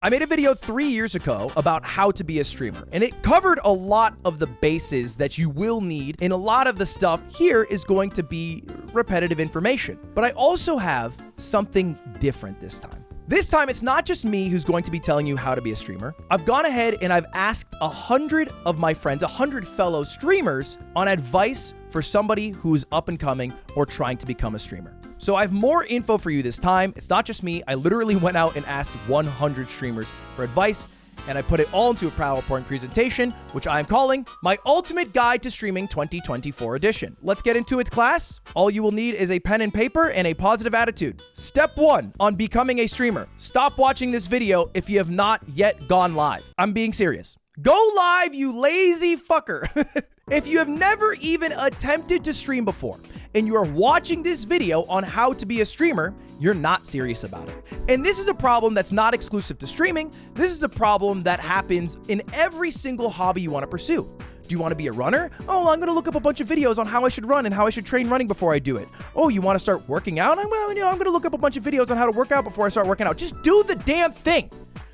I made a video 3 years ago about how to be a streamer, and it covered a lot of the bases that you will need, and a lot of the stuff here is going to be repetitive information. But I also have something different this time. This time, it's not just me who's going to be telling you how to be a streamer. I've gone ahead and I've asked 100 of my friends, 100 fellow streamers, on advice for somebody who's up and coming or trying to become a streamer. So I have more info for you this time. It's not just me. I literally went out and asked 100 streamers for advice, and I put it all into a PowerPoint presentation, which I'm calling My Ultimate Guide to Streaming 2024 Edition. Let's get into it, class. All you will need is a pen and paper and a positive attitude. Step 1 on becoming a streamer. Stop watching this video if you have not yet gone live. I'm being serious. Go live, you lazy fucker. If you have never even attempted to stream before, and you are watching this video on how to be a streamer, you're not serious about it. And this is a problem that's not exclusive to streaming. This is a problem that happens in every single hobby you want to pursue. Do you want to be a runner? Oh, I'm going to look up a bunch of videos on how I should run and how I should train running before I do it. Oh, you want to start working out? I'm going to look up a bunch of videos on how to work out before I start working out. Just do the damn thing.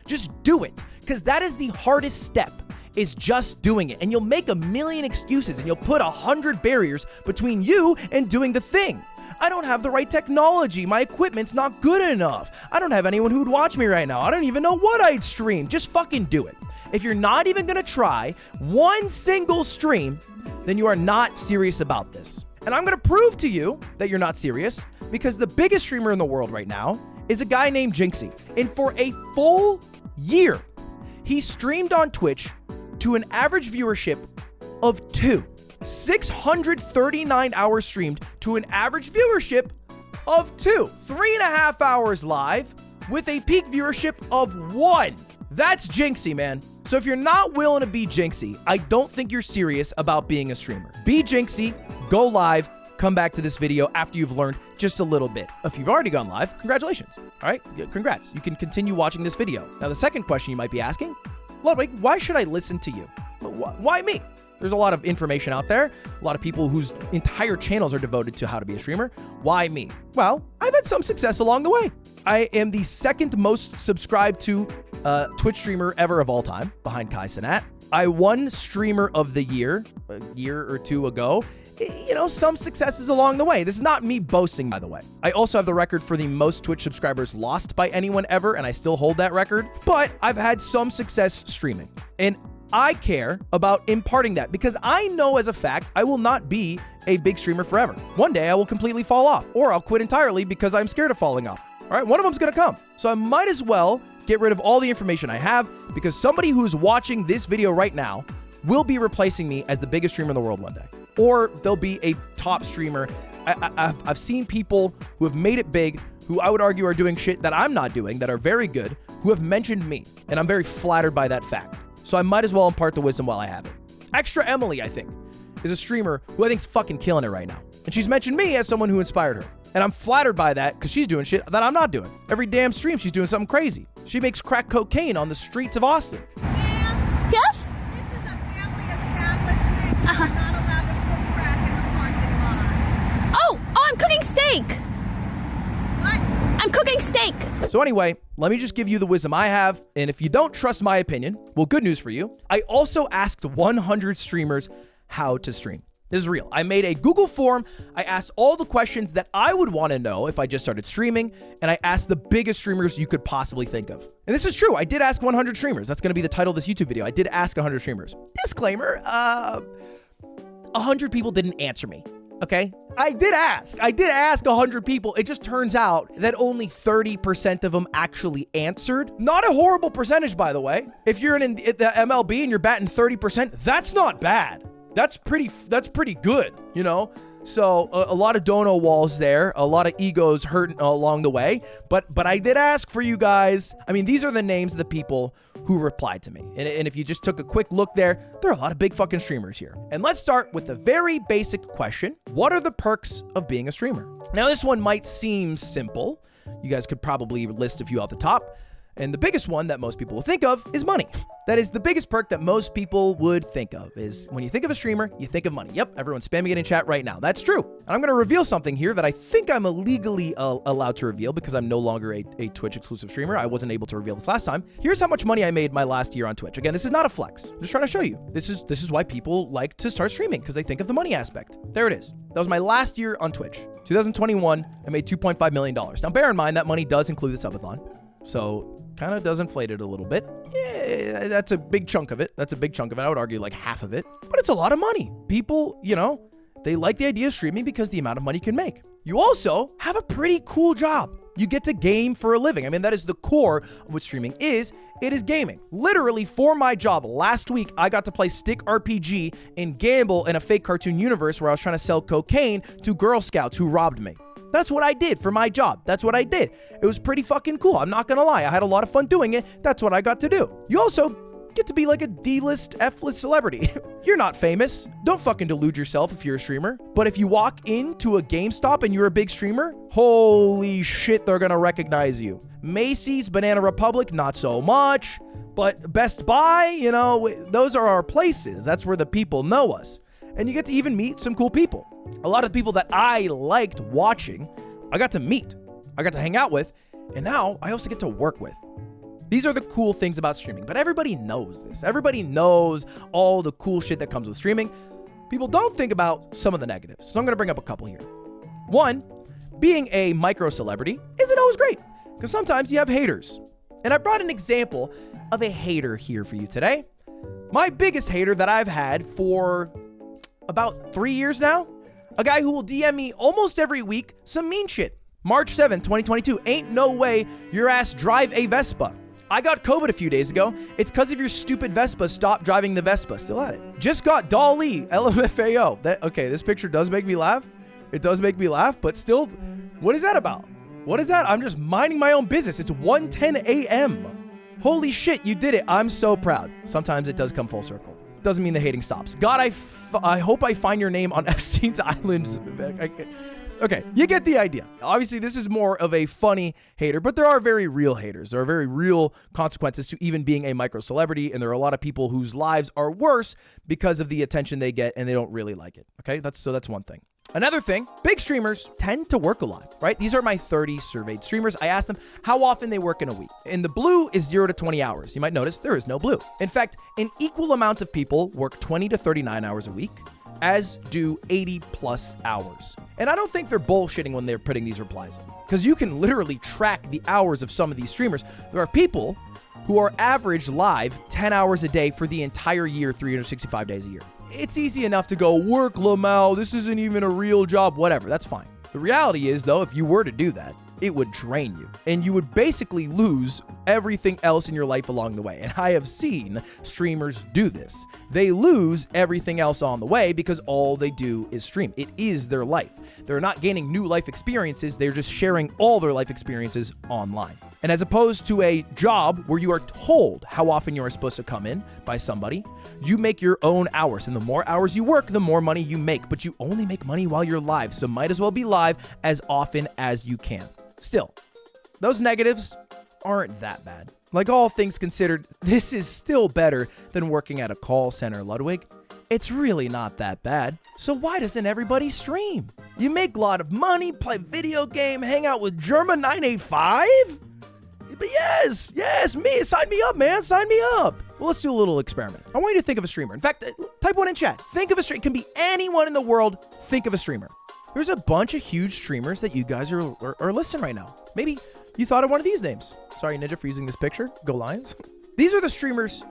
Just do it, because that is the hardest step. Is just doing it, and you'll make a million excuses and you'll put 100 barriers between you and doing the thing. I don't have the right technology. My equipment's not good enough. I don't have anyone who'd watch me right now. I don't even know what I'd stream. Just fucking do it. If you're not even gonna try one single stream, then you are not serious about this. And I'm gonna prove to you that you're not serious, because the biggest streamer in the world right now is a guy named Jinxie. And for a full year, he streamed on Twitch to an average viewership of 2. 639 hours streamed to an average viewership of 2. 3.5 hours live with a peak viewership of 1. That's Jinxie, man. So if you're not willing to be Jinxie, I don't think you're serious about being a streamer. Be Jinxie, go live, come back to this video after you've learned just a little bit. If you've already gone live, congratulations. All right, congrats. You can continue watching this video. Now, the second question you might be asking, Ludwig, why should I listen to you? Why me? There's a lot of information out there, a lot of people whose entire channels are devoted to how to be a streamer. Why me? Well, I've had some success along the way. I am the second most subscribed to Twitch streamer ever of all time, behind Kai Cenat. I won Streamer of the Year a year or two ago. You know, some successes along the way. This is not me boasting, by the way. I also have the record for the most Twitch subscribers lost by anyone ever, and I still hold that record. But I've had some success streaming, and I care about imparting that, because I know as a fact I will not be a big streamer forever. One day I will completely fall off, or I'll quit entirely because I'm scared of falling off. All right, one of them's gonna come. So I might as well get rid of all the information I have, because somebody who's watching this video right now will be replacing me as the biggest streamer in the world one day. Or they'll be a top streamer. I've seen people who have made it big, who I would argue are doing shit that I'm not doing, that are very good, who have mentioned me. And I'm very flattered by that fact. So I might as well impart the wisdom while I have it. Extra Emily, I think, is a streamer who I think's fucking killing it right now. And she's mentioned me as someone who inspired her. And I'm flattered by that, because she's doing shit that I'm not doing. Every damn stream, she's doing something crazy. She makes crack cocaine on the streets of Austin. Ma'am? Yes? This is a family establishment. You're not allowed to cook crack in the parking lot. Oh, I'm cooking steak. What? I'm cooking steak. So anyway, let me just give you the wisdom I have. And if you don't trust my opinion, well, good news for you. I also asked 100 streamers how to stream. This is real. I made a Google form. I asked all the questions that I would want to know if I just started streaming, and I asked the biggest streamers you could possibly think of. And this is true. I did ask 100 streamers. That's going to be the title of this YouTube video. I did ask 100 streamers. Disclaimer, 100 people didn't answer me. Okay? I did ask 100 people. It just turns out that only 30% of them actually answered. Not a horrible percentage, by the way. If you're in the MLB and you're batting 30%, that's not bad. That's pretty good, you know? So a lot of dono walls there, a lot of egos hurt along the way, but I did ask for you guys. I mean, these are the names of the people who replied to me. And if you just took a quick look there are a lot of big fucking streamers here. And let's start with the very basic question. What are the perks of being a streamer? Now, this one might seem simple. You guys could probably list a few off the top. And the biggest one that most people will think of is money. That is the biggest perk that most people would think of, is when you think of a streamer, you think of money. Yep, everyone's spamming it in chat right now. That's true. And I'm going to reveal something here that I think I'm illegally allowed to reveal because I'm no longer a Twitch exclusive streamer. I wasn't able to reveal this last time. Here's how much money I made my last year on Twitch. Again, this is not a flex. I'm just trying to show you. This is why people like to start streaming, because they think of the money aspect. There it is. That was my last year on Twitch. 2021, I made $2.5 million. Now, bear in mind that money does include the subathon. So kind of does inflate it a little bit. Yeah, that's a big chunk of it. I would argue like half of it, but it's a lot of money. People, they like the idea of streaming because the amount of money you can make. You also have a pretty cool job. You get to game for a living. I mean, that is the core of what streaming is. It is gaming. Literally, for my job, last week, I got to play Stick RPG and gamble in a fake cartoon universe where I was trying to sell cocaine to Girl Scouts who robbed me. That's what I did for my job. That's what I did. It was pretty fucking cool. I'm not gonna lie. I had a lot of fun doing it. That's what I got to do. You also get to be like a D-list, F-list celebrity. You're not famous. Don't fucking delude yourself if you're a streamer. But if you walk into a GameStop and you're a big streamer, holy shit, they're gonna recognize you. Macy's, Banana Republic, not so much. But Best Buy, those are our places. That's where the people know us. And you get to even meet some cool people. A lot of the people that I liked watching, I got to meet, I got to hang out with, and now I also get to work with. These are the cool things about streaming, but everybody knows this. Everybody knows all the cool shit that comes with streaming. People don't think about some of the negatives, so I'm gonna bring up a couple here. One, being a micro celebrity isn't always great, because sometimes you have haters. And I brought an example of a hater here for you today. My biggest hater that I've had for about 3 years now, a guy who will DM me almost every week some mean shit. March 7th, 2022, ain't no way your ass drive a Vespa. I got COVID a few days ago. It's because of your stupid Vespa. Stop driving the Vespa. Still at it. Just got Dolly, LMFAO. Okay, this picture does make me laugh. It does make me laugh, but still, what is that about? What is that? I'm just minding my own business. It's 1:10 a.m. Holy shit, you did it. I'm so proud. Sometimes it does come full circle. Doesn't mean the hating stops. God, I hope I find your name on Epstein's Island. Okay, you get the idea. Obviously, this is more of a funny hater, but there are very real haters. There are very real consequences to even being a micro celebrity, and there are a lot of people whose lives are worse because of the attention they get, and they don't really like it. Okay, that's one thing. Another thing, big streamers tend to work a lot, right? These are my 30 surveyed streamers. I asked them how often they work in a week. And the blue is 0 to 20 hours. You might notice there is no blue. In fact, an equal amount of people work 20 to 39 hours a week, as do 80 plus hours. And I don't think they're bullshitting when they're putting these replies in, because you can literally track the hours of some of these streamers. There are people who are average live 10 hours a day for the entire year, 365 days a year. It's easy enough to go, work, Lamau, this isn't even a real job, whatever, that's fine. The reality is, though, if you were to do that, it would drain you, and you would basically lose everything else in your life along the way. And I have seen streamers do this. They lose everything else on the way because all they do is stream. It is their life. They're not gaining new life experiences. They're just sharing all their life experiences online. And as opposed to a job where you are told how often you are supposed to come in by somebody, you make your own hours. And the more hours you work, the more money you make. But you only make money while you're live. So might as well be live as often as you can. Still, those negatives aren't that bad. Like, all things considered, this is still better than working at a call center, Ludwig. It's really not that bad. So why doesn't everybody stream? You make a lot of money, play video game, hang out with Germa 985? But yes, me, sign me up, man, sign me up. Well, let's do a little experiment. I want you to think of a streamer. In fact, type one in chat. Think of a streamer. It can be anyone in the world. Think of a streamer. There's a bunch of huge streamers that you guys are listening right now. Maybe you thought of one of these names. Sorry, Ninja, for using this picture. Go Lions. These are the streamers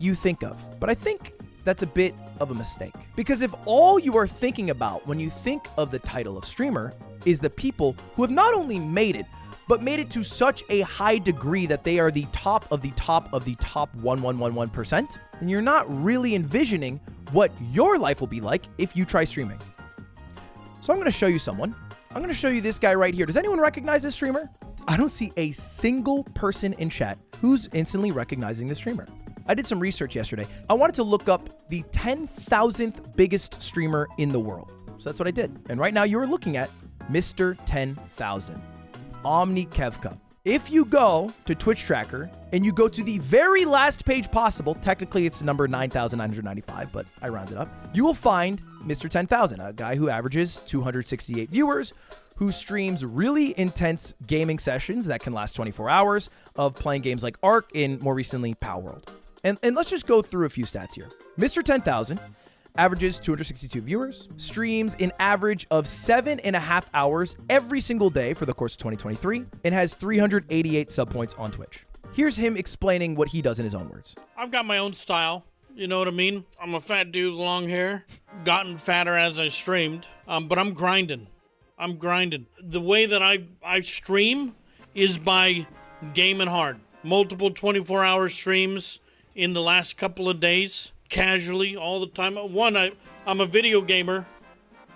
you think of. But I think that's a bit of a mistake. Because if all you are thinking about when you think of the title of streamer is the people who have not only made it, but made it to such a high degree that they are the top of the top of the top 1,111%, then you're not really envisioning what your life will be like if you try streaming. So I'm going to show you someone. I'm going to show you this guy right here. Does anyone recognize this streamer? I don't see a single person in chat who's instantly recognizing this streamer. I did some research yesterday. I wanted to look up the 10,000th biggest streamer in the world. So that's what I did. And right now you are looking at Mr. 10,000. Omni Kevka. If you go to Twitch Tracker and you go to the very last page possible, technically it's number 9,995, but I rounded up, you will find Mr. 10,000, a guy who averages 268 viewers, who streams really intense gaming sessions that can last 24 hours of playing games like Ark and more recently Pow World. And let's just go through a few stats here. Mr. 10,000 averages 262 viewers, streams an average of 7.5 hours every single day for the course of 2023, and has 388 sub points on Twitch. Here's him explaining what he does in his own words. I've got my own style. You know what I mean? I'm a fat dude with long hair. Gotten fatter as I streamed. But I'm grinding. The way that I stream is by gaming hard. Multiple 24-hour streams in the last couple of days. Casually, all the time. One, I'm a video gamer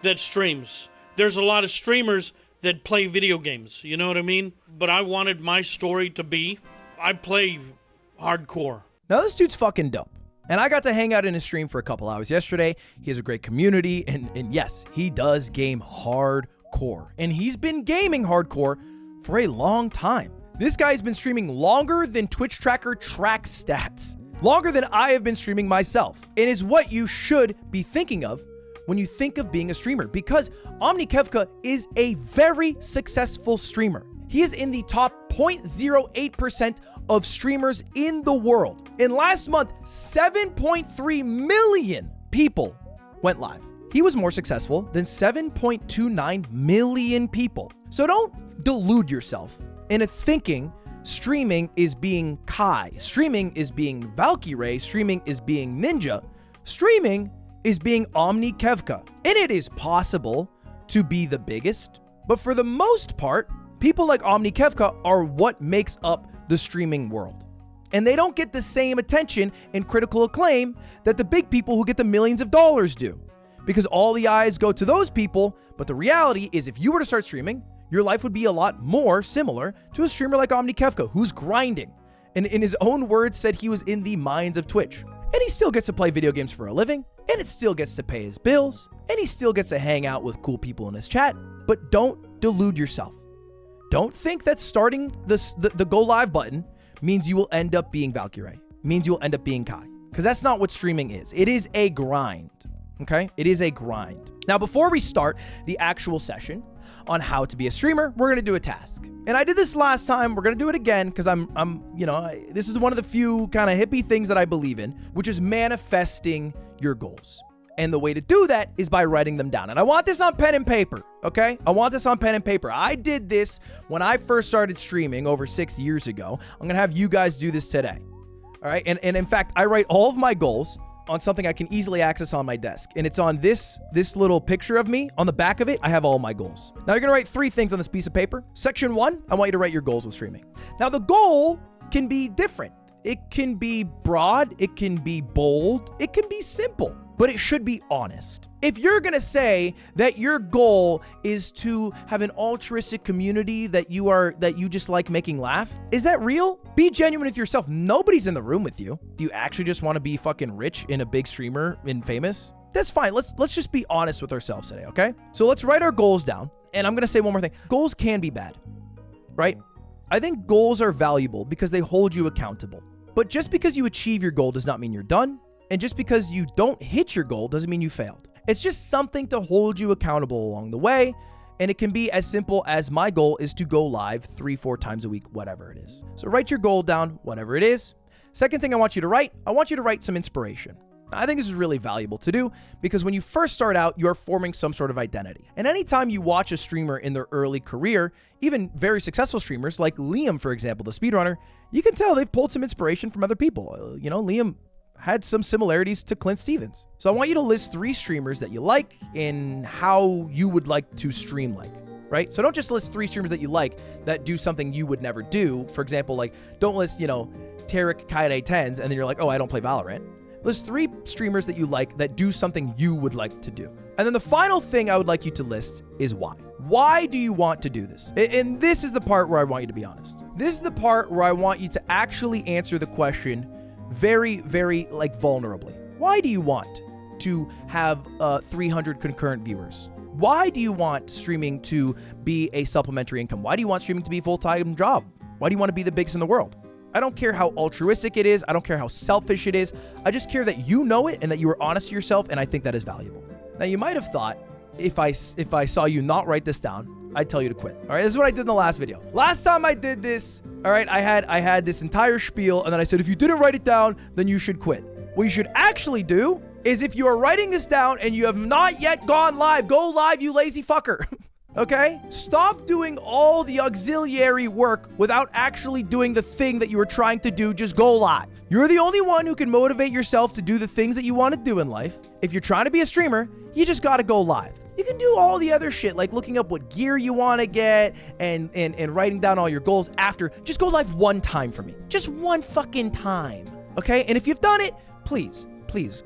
that streams. There's a lot of streamers that play video games. You know what I mean? But I wanted my story to be, I play hardcore. Now this dude's fucking dope. And I got to hang out in his stream for a couple hours yesterday. He has a great community. And yes, he does game hardcore. And he's been gaming hardcore for a long time. This guy's been streaming longer than Twitch Tracker tracks stats. Longer than I have been streaming myself. It is what you should be thinking of when you think of being a streamer, because OmniKevka is a very successful streamer. He is in the top 0.08% of streamers in the world. In last month, 7.3 million people went live. He was more successful than 7.29 million people. So don't delude yourself into thinking streaming is being Kai. Streaming is being Valkyrie. Streaming is being Ninja. Streaming is being OmniKevka. And it is possible to be the biggest, but for the most part, people like OmniKevka are what makes up the streaming world. And they don't get the same attention and critical acclaim that the big people who get the millions of dollars do. Because all the eyes go to those people, but the reality is if you were to start streaming, your life would be a lot more similar to a streamer like OmniKevka, who's grinding. And in his own words said he was in the mines of Twitch. And he still gets to play video games for a living, and it still gets to pay his bills, and he still gets to hang out with cool people in his chat. But don't delude yourself. Don't think that starting the go live button means you will end up being Valkyrie, means you will end up being Kai. Because that's not what streaming is. It is a grind, okay? It is a grind. Now, before we start the actual session on how to be a streamer, we're gonna do a task. And I did this last time, we're gonna do it again, because this is one of the few kind of hippie things that I believe in, which is manifesting your goals. And the way to do that is by writing them down. And I want this on pen and paper, okay? I want this on pen and paper. I did this when I first started streaming over 6 years ago. I'm gonna have you guys do this today, all right? And in fact, I write all of my goals on something I can easily access on my desk. And it's on this little picture of me. On the back of it, I have all my goals. Now you're gonna write 3 things on this piece of paper. Section 1, I want you to write your goals with streaming. Now the goal can be different. It can be broad, it can be bold, it can be simple, but it should be honest. If you're gonna say that your goal is to have an altruistic community that you just like making laugh, is that real? Be genuine with yourself. Nobody's in the room with you. Do you actually just want to be fucking rich and a big streamer and famous? That's fine. Let's just be honest with ourselves today, okay? So let's write our goals down. And I'm gonna say one more thing. Goals can be bad, right? I think goals are valuable because they hold you accountable. But just because you achieve your goal does not mean you're done. And just because you don't hit your goal doesn't mean you failed. It's just something to hold you accountable along the way. And it can be as simple as my goal is to go live 3-4 times a week, whatever it is. So write your goal down, whatever it is. Second thing I want you to write some inspiration. I think this is really valuable to do because when you first start out, you're forming some sort of identity. And anytime you watch a streamer in their early career, even very successful streamers like Liam, for example, the speedrunner, you can tell they've pulled some inspiration from other people. Liam had some similarities to Clint Stevens. So I want you to list 3 streamers that you like and how you would like to stream like, right? So don't just list 3 streamers that you like that do something you would never do. For example, like don't list, Tarek Kaide 10s and then you're like, oh, I don't play Valorant. List 3 streamers that you like that do something you would like to do. And then the final thing I would like you to list is why. Why do you want to do this? And this is the part where I want you to be honest. This is the part where I want you to actually answer the question very, very vulnerably. Why do you want to have 300 concurrent viewers? Why do you want streaming to be a supplementary income? Why do you want streaming to be a full-time job? Why do you want to be the biggest in the world? I don't care how altruistic it is. I don't care how selfish it is. I just care that you know it and that you are honest to yourself, and I think that is valuable. Now, you might have thought if I saw you not write this down, I'd tell you to quit. All right, this is what I did in the last video. Last time I did this, all right, I had this entire spiel, and then I said, if you didn't write it down, then you should quit. What you should actually do is if you are writing this down and you have not yet gone live, go live, you lazy fucker. Okay? Stop doing all the auxiliary work without actually doing the thing that you were trying to do. Just go live. You're the only one who can motivate yourself to do the things that you want to do in life. If you're trying to be a streamer, you just got to go live. You can do all the other shit, like looking up what gear you want to get and writing down all your goals after. Just go live one time for me. Just one fucking time. Okay? And if you've done it, please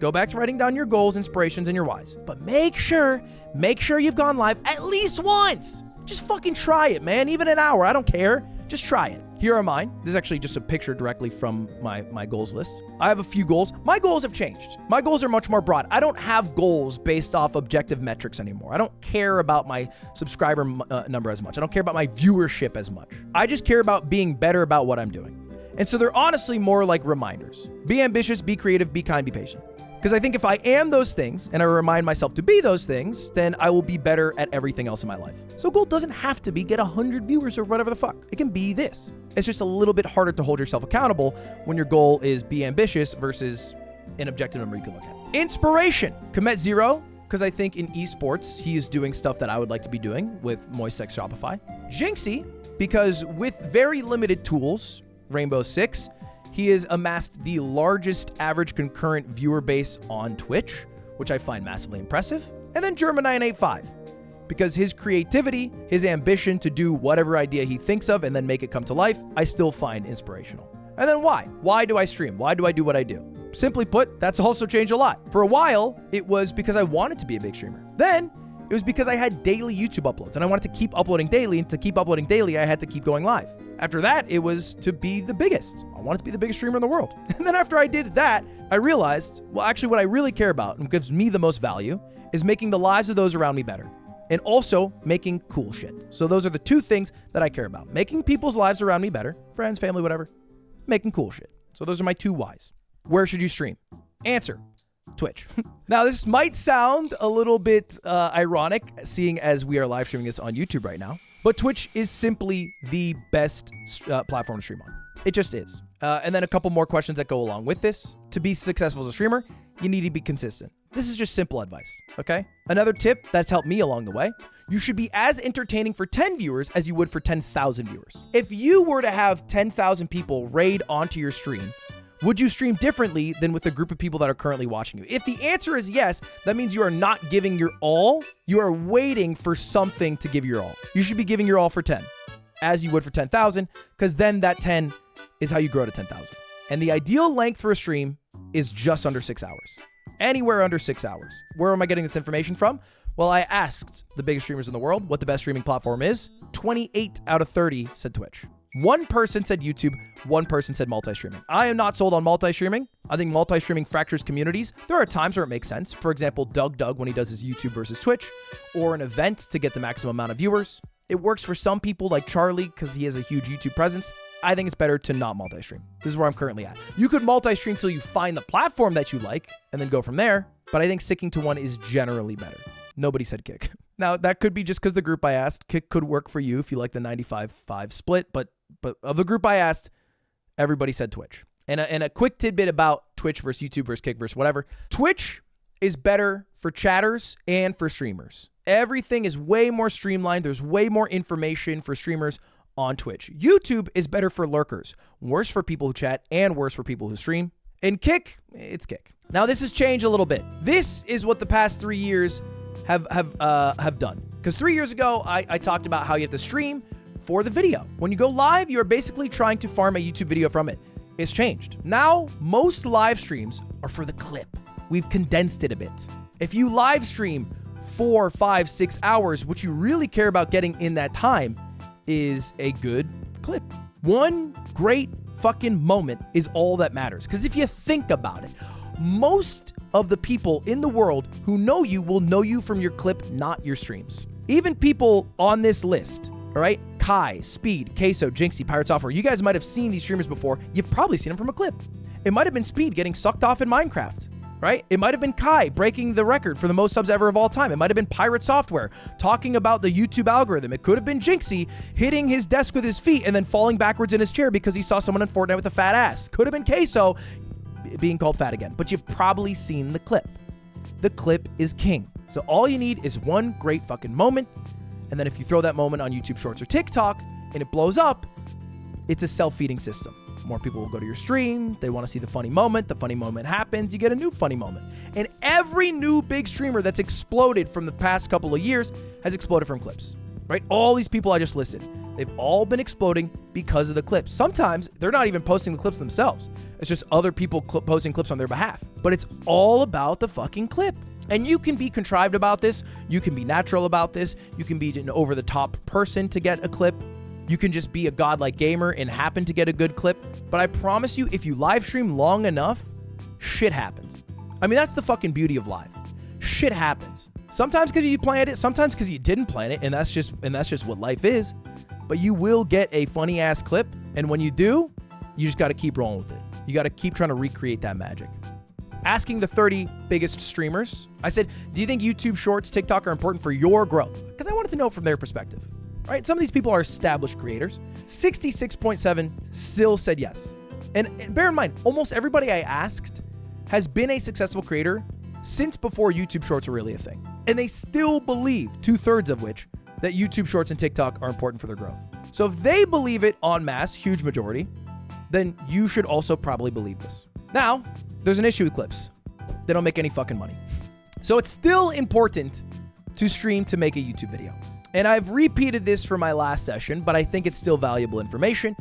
go back to writing down your goals, inspirations, and your whys. But make sure you've gone live at least once. Just fucking try it, man. Even an hour, I don't care. Just try it. Here are mine. This is actually just a picture directly from my goals list. I have a few goals. My goals have changed. My goals are much more broad. I don't have goals based off objective metrics anymore. I don't care about my subscriber number as much. I don't care about my viewership as much. I just care about being better about what I'm doing. And so they're honestly more like reminders. Be ambitious, be creative, be kind, be patient. Because I think if I am those things and I remind myself to be those things, then I will be better at everything else in my life. So goal doesn't have to be get 100 viewers or whatever the fuck. It can be this. It's just a little bit harder to hold yourself accountable when your goal is be ambitious versus an objective number you can look at. Inspiration. Commit Zero, because I think in esports, he is doing stuff that I would like to be doing with Moist X Shopify. Jinxie, because with very limited tools, Rainbow Six, he has amassed the largest average concurrent viewer base on Twitch, which I find massively impressive. And then German985, because his creativity, his ambition to do whatever idea he thinks of and then make it come to life, I still find inspirational. And then why? Why do I stream? Why do I do what I do? Simply put, that's also changed a lot. For a while, it was because I wanted to be a big streamer. Then it was because I had daily YouTube uploads and I wanted to keep uploading daily, and to keep uploading daily, I had to keep going live. After that, it was to be the biggest. I wanted to be the biggest streamer in the world. And then after I did that, I realized, well, actually what I really care about and gives me the most value is making the lives of those around me better. And also making cool shit. So those are the two things that I care about. Making people's lives around me better, friends, family, whatever. Making cool shit. So those are my two whys. Where should you stream? Answer: Twitch. Now, this might sound a little bit ironic, seeing as we are live streaming this on YouTube right now, but Twitch is simply the best platform to stream on. It just is. And then a couple more questions that go along with this. To be successful as a streamer, you need to be consistent. This is just simple advice, okay? Another tip that's helped me along the way: you should be as entertaining for 10 viewers as you would for 10,000 viewers. If you were to have 10,000 people raid onto your stream, would you stream differently than with a group of people that are currently watching you? If the answer is yes, that means you are not giving your all. You are waiting for something to give your all. You should be giving your all for 10, as you would for 10,000, because then that 10 is how you grow to 10,000. And the ideal length for a stream is just under 6 hours. Anywhere under 6 hours. Where am I getting this information from? Well, I asked the biggest streamers in the world what the best streaming platform is. 28 out of 30 said Twitch. One person said YouTube, one person said multi-streaming. I am not sold on multi-streaming. I think multi-streaming fractures communities. There are times where it makes sense. For example, Doug when he does his YouTube versus Twitch, or an event to get the maximum amount of viewers. It works for some people like Charlie because he has a huge YouTube presence. I think it's better to not multi-stream. This is where I'm currently at. You could multi-stream till you find the platform that you like and then go from there, but I think sticking to one is generally better. Nobody said Kick. Now, that could be just because the group I asked. Kick could work for you if you like the 95-5 split, but of the group I asked, everybody said Twitch. And a quick tidbit about Twitch versus YouTube versus Kick versus whatever. Twitch is better for chatters and for streamers. Everything is way more streamlined. There's way more information for streamers on Twitch. YouTube is better for lurkers, worse for people who chat, and worse for people who stream. And Kick, it's Kick. Now, this has changed a little bit. This is what the past 3 years have done. Because 3 years ago, I talked about how you have to stream for the video. When you go live, you're basically trying to farm a YouTube video from it. It's changed. Now, most live streams are for the clip. We've condensed it a bit. If you live stream 4, 5, 6 hours, what you really care about getting in that time is a good clip. One great fucking moment is all that matters. Because if you think about it, most of the people in the world who know you will know you from your clip, not your streams. Even people on this list, all right? Kai, Speed, Queso, Jinxie, Pirate Software. You guys might have seen these streamers before. You've probably seen them from a clip. It might have been Speed getting sucked off in Minecraft, right? It might have been Kai breaking the record for the most subs ever of all time. It might have been Pirate Software talking about the YouTube algorithm. It could have been Jinxie hitting his desk with his feet and then falling backwards in his chair because he saw someone in Fortnite with a fat ass. Could have been Queso being called fat again. But you've probably seen the clip. The clip is king. So all you need is one great fucking moment. And then if you throw that moment on YouTube Shorts or TikTok and it blows up, it's a self-feeding system. More people will go to your stream. They want to see the funny moment. The funny moment happens. You get a new funny moment. And every new big streamer that's exploded from the past couple of years has exploded from clips, right? All these people I just listed, they've all been exploding because of the clips. Sometimes they're not even posting the clips themselves. It's just other people posting clips on their behalf. But it's all about the fucking clip. And you can be contrived about this. You can be natural about this. You can be an over-the-top person to get a clip. You can just be a godlike gamer and happen to get a good clip. But I promise you, if you live stream long enough, shit happens. I mean, that's the fucking beauty of live. Shit happens. Sometimes because you planned it, sometimes because you didn't plan it, and that's just what life is. But you will get a funny ass clip, and when you do, you just got to keep rolling with it. You got to keep trying to recreate that magic. Asking the 30 biggest streamers, I said, do you think YouTube Shorts, TikTok are important for your growth? Because I wanted to know from their perspective. Right? Some of these people are established creators. 66.7 still said yes. And bear in mind, almost everybody I asked has been a successful creator since before YouTube Shorts were really a thing. And they still believe, 2/3 of which, that YouTube Shorts and TikTok are important for their growth. So if they believe it en masse, huge majority, then you should also probably believe this. Now, there's an issue with clips. They don't make any fucking money. So it's still important to stream to make a YouTube video. And I've repeated this for my last session, but I think it's still valuable information.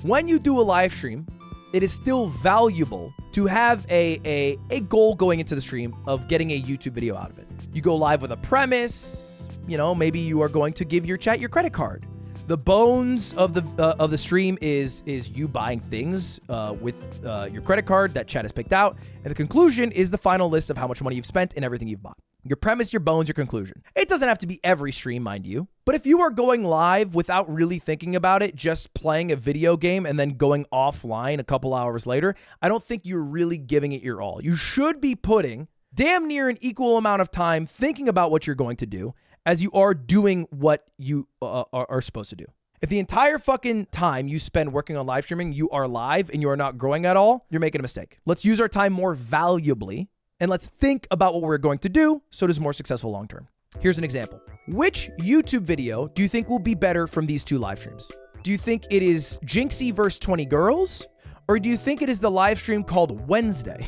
When you do a live stream, it is still valuable to have a goal going into the stream of getting a YouTube video out of it. You go live with a premise, maybe you are going to give your chat your credit card. The bones of the stream is you buying things with your credit card that chat has picked out. And the conclusion is the final list of how much money you've spent and everything you've bought. Your premise, your bones, your conclusion. It doesn't have to be every stream, mind you. But if you are going live without really thinking about it, just playing a video game and then going offline a couple hours later, I don't think you're really giving it your all. You should be putting damn near an equal amount of time thinking about what you're going to do as you are doing what you are supposed to do. If the entire fucking time you spend working on live streaming, you are live and you are not growing at all, you're making a mistake. Let's use our time more valuably and let's think about what we're going to do so it is more successful long term. Here's an example. Which YouTube video do you think will be better from these two live streams? Do you think it is Jinxie vs 20 girls? Or do you think it is the live stream called Wednesday?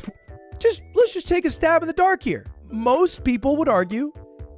Let's just take a stab in the dark here. Most people would argue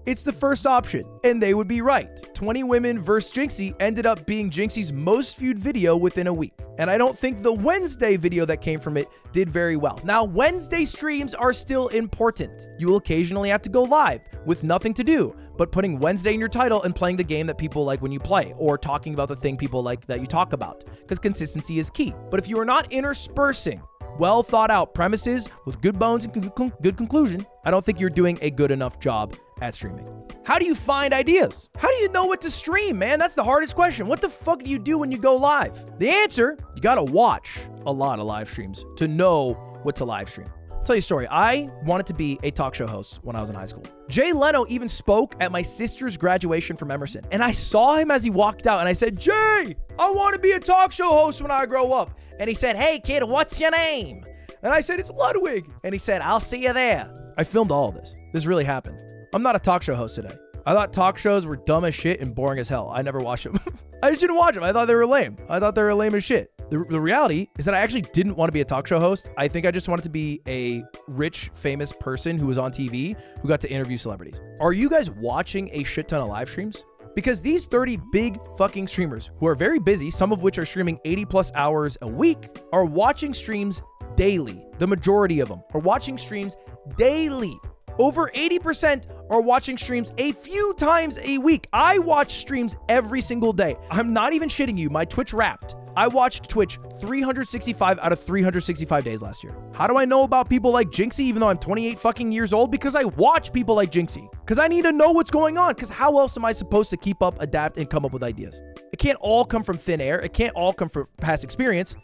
it's the first option, and they would be right. 20 women versus Jinxie ended up being Jinxie's most viewed video within a week. And I don't think the Wednesday video that came from it did very well. Now, Wednesday streams are still important. You will occasionally have to go live with nothing to do, but putting Wednesday in your title and playing the game that people like when you play, or talking about the thing people like that you talk about, because consistency is key. But if you are not interspersing well thought out premises with good bones and good conclusion, I don't think you're doing a good enough job at streaming. How do you find ideas? How do you know what to stream, man? That's the hardest question. What the fuck do you do when you go live? The answer, you gotta watch a lot of live streams to know what to live stream. I'll tell you a story. I wanted to be a talk show host when I was in high school. Jay Leno even spoke at my sister's graduation from Emerson. And I saw him as he walked out and I said, Jay, I want to be a talk show host when I grow up. And he said, hey kid, what's your name? And I said, it's Ludwig. And he said, I'll see you there. I filmed all of this. This really happened. I'm not a talk show host today. I thought talk shows were dumb as shit and boring as hell. I never watched them. I just didn't watch them. I thought they were lame. I thought they were lame as shit. The reality is that I actually didn't want to be a talk show host. I think I just wanted to be a rich, famous person who was on TV who got to interview celebrities. Are you guys watching a shit ton of live streams? Because these 30 big fucking streamers who are very busy, some of which are streaming 80 plus hours a week, are watching streams daily. The majority of them are watching streams daily. Over 80% are watching streams a few times a week. I watch streams every single day. I'm not even shitting you. My Twitch Wrapped I watched Twitch 365 out of 365 days last year. How do I know about people like Jinxie even though I'm 28 fucking years old? Because I watch people like Jinxie. Because I need to know what's going on. Because how else am I supposed to keep up, adapt, and come up with ideas? It can't all come from thin air. It can't all come from past experience.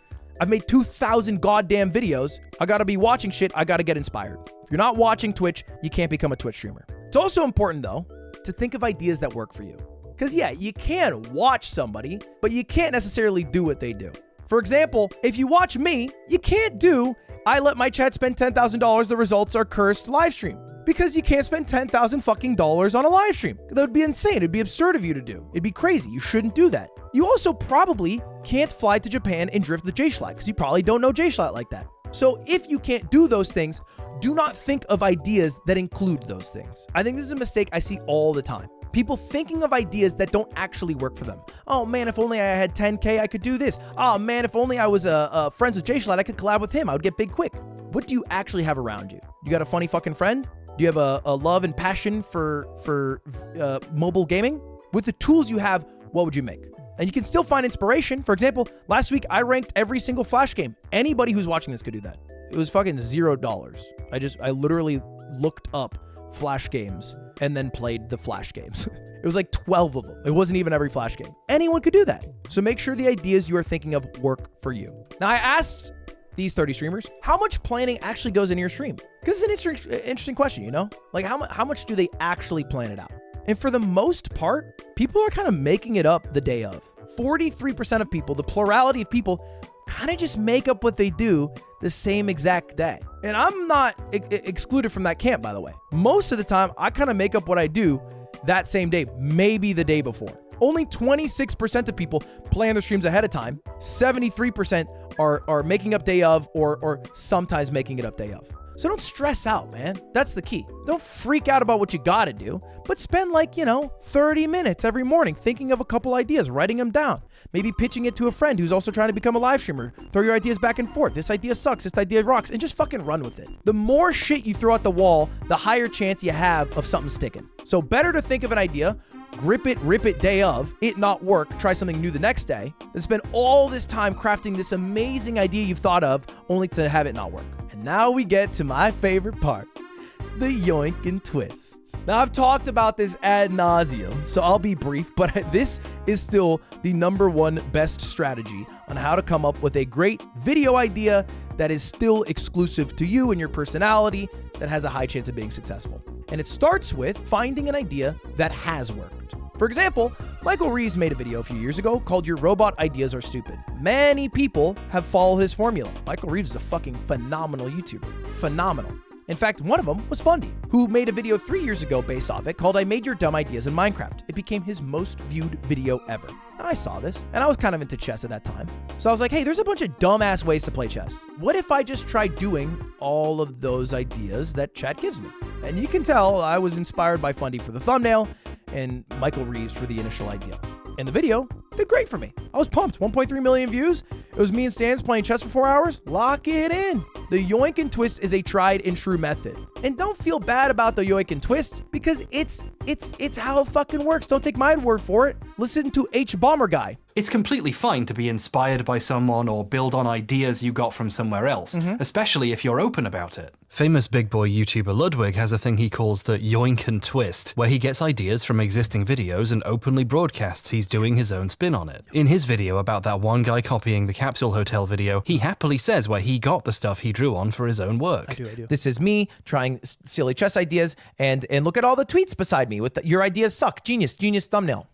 I've made 2,000 goddamn videos. I gotta be watching shit. I gotta get inspired. If you're not watching Twitch, you can't become a Twitch streamer. It's also important though to think of ideas that work for you. Because yeah, you can watch somebody, but you can't necessarily do what they do. For example, if you watch me, you can't do, I let my chat spend $10,000, the results are cursed live stream. Because you can't spend $10,000 fucking dollars on a live stream. That would be insane. It'd be absurd of you to do. It'd be crazy. You shouldn't do that. You also probably can't fly to Japan and drift the J-Schlatt because you probably don't know J-Schlatt like that. So if you can't do those things, do not think of ideas that include those things. I think this is a mistake I see all the time. People thinking of ideas that don't actually work for them. Oh man, if only I had 10K, I could do this. Oh man, if only I was friends with J-Schlatt, I could collab with him. I would get big quick. What do you actually have around you? You got a funny fucking friend? Do you have a love and passion for mobile gaming? With the tools you have, what would you make? And you can still find inspiration. For example, last week I ranked every single Flash game. Anybody who's watching this could do that. It was fucking $0. I literally looked up Flash games and then played the Flash games. It was like 12 of them. It wasn't even every Flash game. Anyone could do that. So make sure the ideas you are thinking of work for you. Now I asked these 30 streamers, how much planning actually goes into your stream? Because it's an interesting question, you know? Like how much do they actually plan it out? And for the most part, people are kind of making it up the day of. 43% of people, the plurality of people, kind of just make up what they do the same exact day. And I'm not excluded from that camp, by the way. Most of the time, I kind of make up what I do that same day, maybe the day before. Only 26% of people plan their streams ahead of time. 73% are making up day of or sometimes making it up day of. So don't stress out, man. That's the key. Don't freak out about what you gotta do, but spend 30 minutes every morning thinking of a couple ideas, writing them down, maybe pitching it to a friend who's also trying to become a live streamer. Throw your ideas back and forth. This idea sucks, this idea rocks, and just fucking run with it. The more shit you throw at the wall, the higher chance you have of something sticking. So better to think of an idea, rip it day of, it not work, try something new the next day, than spend all this time crafting this amazing idea you've thought of only to have it not work. And now we get to my favorite part, the yoink and twists. Now I've talked about this ad nauseum, so I'll be brief, but this is still the #1 best strategy on how to come up with a great video idea that is still exclusive to you and your personality that has a high chance of being successful. And it starts with finding an idea that has worked. For example, Michael Reeves made a video a few years ago called Your Robot Ideas Are Stupid. Many people have followed his formula. Michael Reeves is a fucking phenomenal YouTuber. Phenomenal. In fact, one of them was Fundy, who made a video 3 years ago based off it called I Made Your Dumb Ideas in Minecraft. It became his most viewed video ever. I saw this, and I was kind of into chess at that time. So I was like, hey, there's a bunch of dumbass ways to play chess. What if I just try doing all of those ideas that chat gives me? And you can tell I was inspired by Fundy for the thumbnail and Michael Reeves for the initial idea. And the video did great for me. I was pumped. 1.3 million views. It was me and Stans playing chess for 4 hours. Lock it in. The yoink and twist is a tried and true method. And don't feel bad about the yoink and twist because it's how it fucking works. Don't take my word for it. Listen to H Bomber Guy. It's completely fine to be inspired by someone or build on ideas you got from somewhere else, especially if you're open about it. Famous big boy YouTuber Ludwig has a thing he calls the yoink and twist, where he gets ideas from existing videos and openly broadcasts he's doing his own spin on it. In his video about that one guy copying the capsule hotel video, he happily says where he got the stuff he drew on for his own work. I do. This is me trying silly chess ideas, and look at all the tweets beside me with your ideas suck. Genius thumbnail.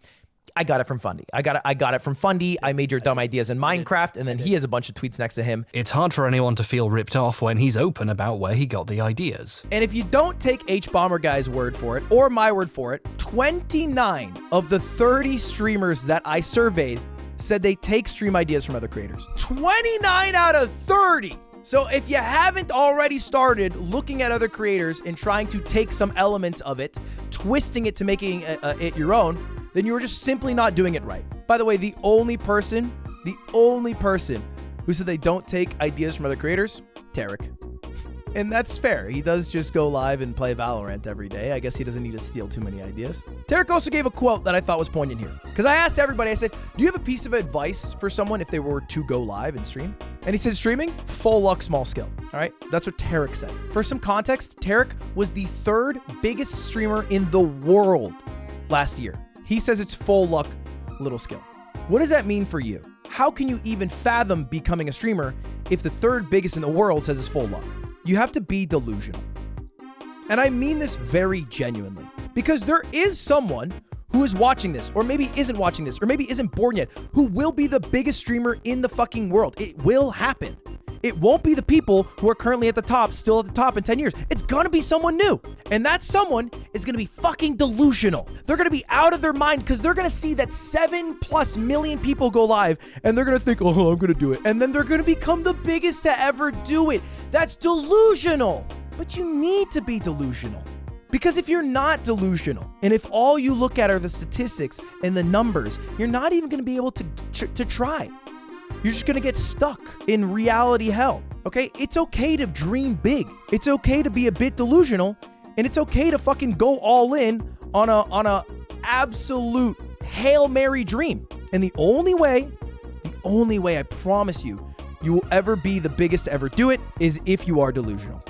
I got it from Fundy. I got it from Fundy. I made your dumb ideas in Minecraft, and then he has a bunch of tweets next to him. It's hard for anyone to feel ripped off when he's open about where he got the ideas. And if you don't take H Bomber Guy's word for it, or my word for it, 29 of the 30 streamers that I surveyed said they take stream ideas from other creators. 29 out of 30! So if you haven't already started looking at other creators and trying to take some elements of it, twisting it to making it your own, then you were just simply not doing it right. By the way, the only person who said they don't take ideas from other creators, Tarek. And that's fair. He does just go live and play Valorant every day. I guess he doesn't need to steal too many ideas. Tarek also gave a quote that I thought was poignant here. Because I asked everybody, I said, do you have a piece of advice for someone if they were to go live and stream? And he said, streaming, full luck, small skill. All right, that's what Tarek said. For some context, Tarek was the third biggest streamer in the world last year. He says it's full luck, little skill. What does that mean for you? How can you even fathom becoming a streamer if the third biggest in the world says it's full luck? You have to be delusional. And I mean this very genuinely, because there is someone who is watching this, or maybe isn't watching this, or maybe isn't born yet, who will be the biggest streamer in the fucking world. It will happen. It won't be the people who are currently at the top, still at the top in 10 years. It's gonna be someone new. And that someone is gonna be fucking delusional. They're gonna be out of their mind because they're gonna see that 7+ million people go live and they're gonna think, oh, I'm gonna do it. And then they're gonna become the biggest to ever do it. That's delusional. But you need to be delusional. Because if you're not delusional, and if all you look at are the statistics and the numbers, you're not even gonna be able to try. You're just gonna get stuck in reality hell, okay? It's okay to dream big. It's okay to be a bit delusional, and it's okay to fucking go all in on a absolute Hail Mary dream. And the only way I promise you will ever be the biggest to ever do it is if you are delusional.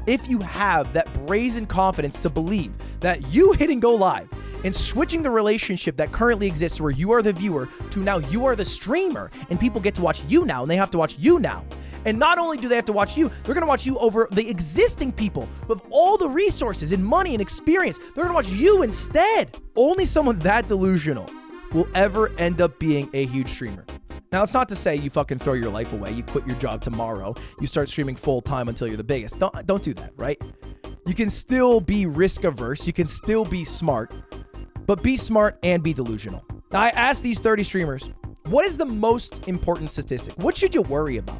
If you have that brazen confidence to believe that you hitting go live and switching the relationship that currently exists where you are the viewer to now you are the streamer and people get to watch you now and they have to watch you now. And not only do they have to watch you, they're going to watch you over the existing people who have all the resources and money and experience. They're going to watch you instead. Only someone that delusional will ever end up being a huge streamer. Now, it's not to say you fucking throw your life away. You quit your job tomorrow. You start streaming full time until you're the biggest. Don't do that, right? You can still be risk averse. You can still be smart. But be smart and be delusional. Now, I asked these 30 streamers, what is the most important statistic? What should you worry about?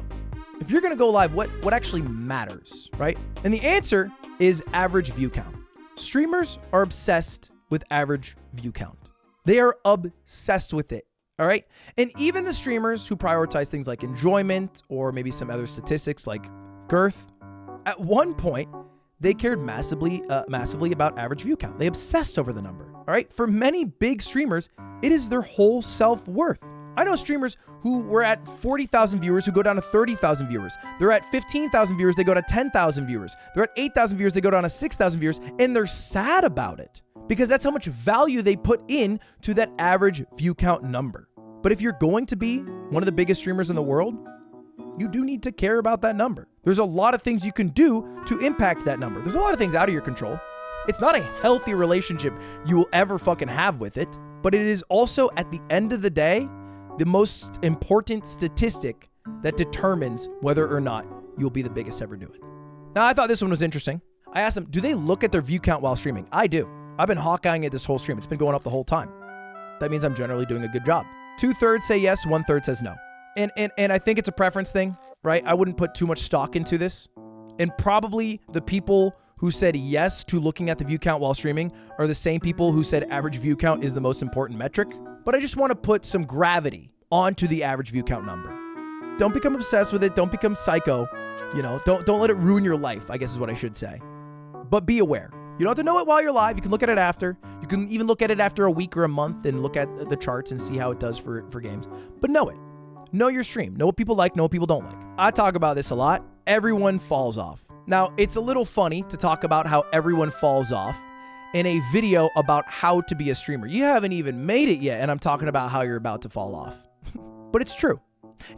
If you're gonna go live, what actually matters, right? And the answer is average view count. Streamers are obsessed with average view count. They are obsessed with it, all right? And even the streamers who prioritize things like enjoyment or maybe some other statistics like girth, at one point, they cared massively about average view count. They obsessed over the number, all right? For many big streamers, it is their whole self-worth. I know streamers who were at 40,000 viewers who go down to 30,000 viewers. They're at 15,000 viewers, they go to 10,000 viewers. They're at 8,000 viewers, they go down to 6,000 viewers, and they're sad about it because that's how much value they put in to that average view count number. But if you're going to be one of the biggest streamers in the world, you do need to care about that number. There's a lot of things you can do to impact that number. There's a lot of things out of your control. It's not a healthy relationship you will ever fucking have with it, but it is also, at the end of the day, the most important statistic that determines whether or not you'll be the biggest to ever do it. Now, I thought this one was interesting. I asked them, do they look at their view count while streaming? I do. I've been Hawkeyeing it this whole stream. It's been going up the whole time. That means I'm generally doing a good job. 2/3 say yes, 1/3 says no. And I think it's a preference thing, right? I wouldn't put too much stock into this. And probably the people who said yes to looking at the view count while streaming are the same people who said average view count is the most important metric. But I just want to put some gravity onto the average view count number. Don't become obsessed with it. Don't become psycho. You know, don't let it ruin your life, I guess is what I should say. But be aware. You don't have to know it while you're live. You can look at it after. You can even look at it after a week or a month and look at the charts and see how it does for games. But know it. Know your stream. Know what people like, know what people don't like. I talk about this a lot. Everyone falls off. Now, it's a little funny to talk about how everyone falls off in a video about how to be a streamer. You haven't even made it yet, and I'm talking about how you're about to fall off. But it's true.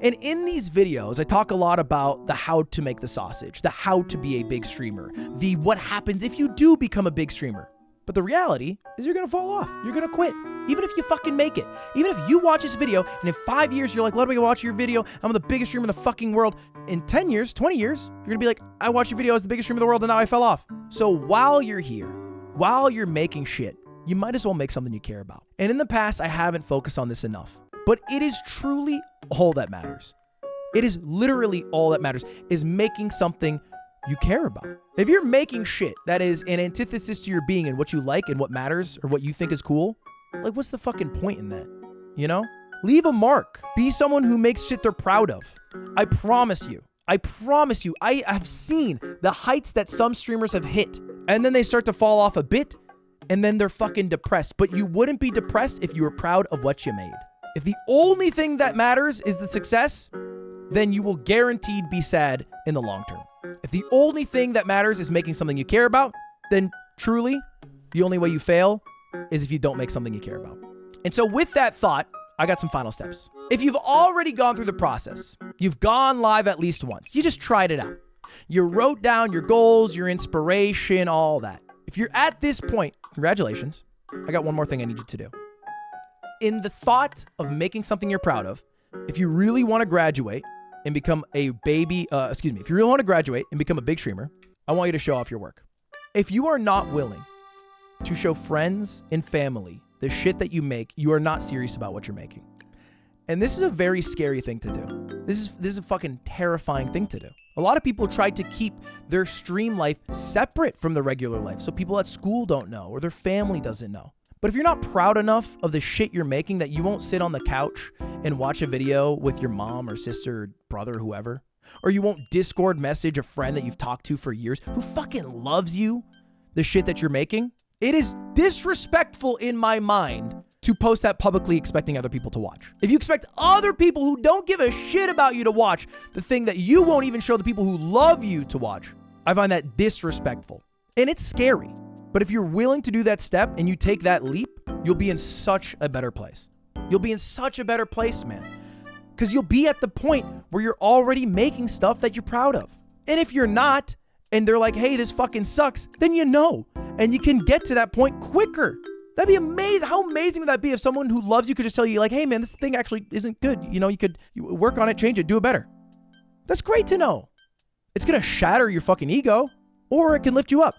And in these videos, I talk a lot about the how to make the sausage, the how to be a big streamer, the what happens if you do become a big streamer. But the reality is you're going to fall off. You're going to quit. Even if you fucking make it. Even if you watch this video and in 5 years you're like, Ludwig, I watch your video. I'm the biggest streamer in the fucking world. In 10 years, 20 years, you're going to be like, I watched your video as the biggest streamer in the world and now I fell off. So while you're here, while you're making shit, you might as well make something you care about. And in the past, I haven't focused on this enough. But it is truly all that matters. It is literally all that matters, is making something you care about. If you're making shit that is an antithesis to your being and what you like and what matters or what you think is cool, like what's the fucking point in that? You know? Leave a mark. Be someone who makes shit they're proud of. I promise you, I promise you, I have seen the heights that some streamers have hit, and then they start to fall off a bit, and then they're fucking depressed. But you wouldn't be depressed if you were proud of what you made. If the only thing that matters is the success, then you will guaranteed be sad in the long term. If the only thing that matters is making something you care about, then truly, the only way you fail is if you don't make something you care about. And so with that thought, I got some final steps. If you've already gone through the process, you've gone live at least once, you just tried it out. You wrote down your goals, your inspiration, all that. If you're at this point, congratulations. I got one more thing I need you to do. In the thought of making something you're proud of, if you really want to graduate and become a if you really want to graduate and become a big streamer, I want you to show off your work. If you are not willing to show friends and family the shit that you make, you are not serious about what you're making. And this is a very scary thing to do. This is a fucking terrifying thing to do. A lot of people try to keep their stream life separate from the regular life, so people at school don't know or their family doesn't know. But if you're not proud enough of the shit you're making that you won't sit on the couch and watch a video with your mom or sister or brother, whoever, or you won't Discord message a friend that you've talked to for years who fucking loves you, the shit that you're making, it is disrespectful in my mind to post that publicly expecting other people to watch. If you expect other people who don't give a shit about you to watch the thing that you won't even show the people who love you to watch, I find that disrespectful. And it's scary. But if you're willing to do that step and you take that leap, you'll be in such a better place. You'll be in such a better place, man. Because you'll be at the point where you're already making stuff that you're proud of. And if you're not, and they're like, hey, this fucking sucks, then you know. And you can get to that point quicker. That'd be amazing. How amazing would that be if someone who loves you could just tell you like, hey man, this thing actually isn't good. You know, you work on it, change it, do it better. That's great to know. It's going to shatter your fucking ego, or it can lift you up.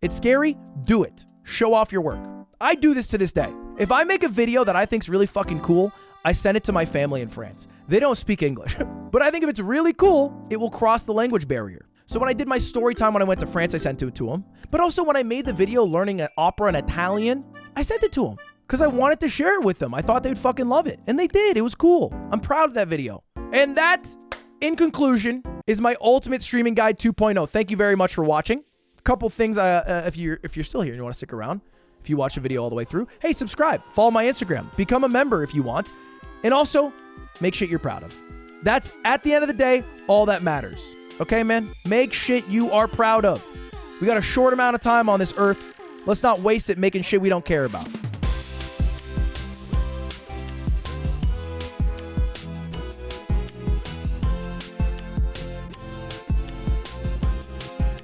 It's scary. Do it. Show off your work. I do this to this day. If I make a video that I think's really fucking cool, I send it to my family in France. They don't speak English, but I think if it's really cool, it will cross the language barrier. So when I did my story time when I went to France, I sent it to them. But also when I made the video learning an opera in Italian, I sent it to them because I wanted to share it with them. I thought they'd fucking love it. And they did. It was cool. I'm proud of that video. And that, in conclusion, is my Ultimate Streaming Guide 2.0. Thank you very much for watching. A couple things, if you're still here and you want to stick around, if you watch the video all the way through, hey, subscribe, follow my Instagram, become a member if you want, and also make shit you're proud of. That's, at the end of the day, all that matters. Okay, man? Make shit you are proud of. We got a short amount of time on this earth. Let's not waste it making shit we don't care about.